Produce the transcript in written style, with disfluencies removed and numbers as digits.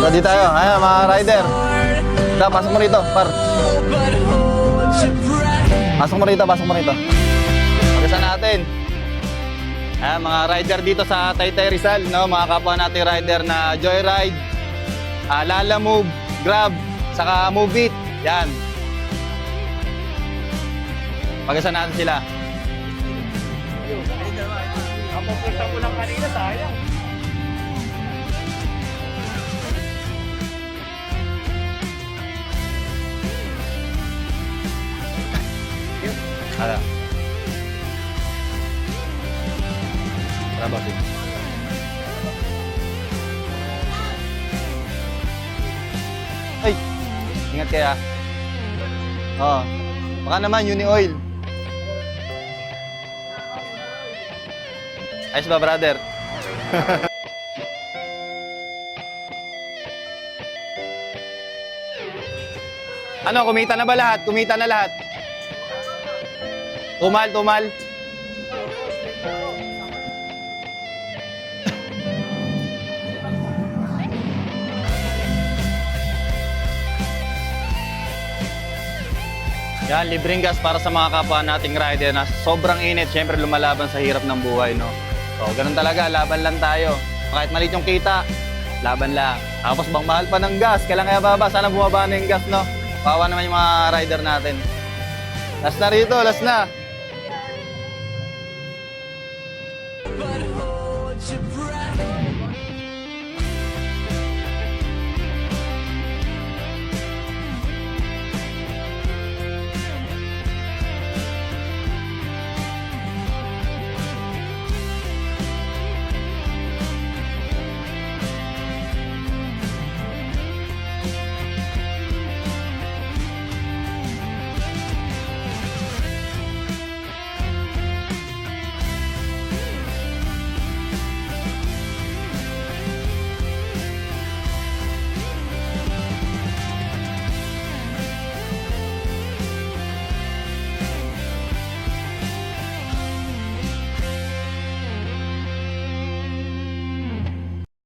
di tayo. Ayan, mga rider. Pasok mo rito, par. Pasok mo rito, pasok mo rito. Pagkasan natin. Ayan, mga rider dito sa Taytay Rizal, no? Mga kapwa natin rider na Joyride, Lalamove, Grab, saka Move It. Yan. Pagkasan natin sila. Kapupunta ko lang kanina, sayang. Ada. Berapa sih? Ay, ingat kaya. Oh, baka naman Uni Oil. Ayos ba, brother? Ano, kumita na ba lahat? Kumita na lahat? Tumal, tumal. Yan, libreng gas para sa mga kapwa nating rider na sobrang init. Siyempre lumalaban sa hirap ng buhay, no? So, ganun talaga, laban lang tayo. Kahit maliit yung kita, laban lang. Tapos bang mahal pa ng gas, kailan kaya baba? Sana bumaba na yung gas, no? Kawawa naman yung mga rider natin. Last na rito, last na.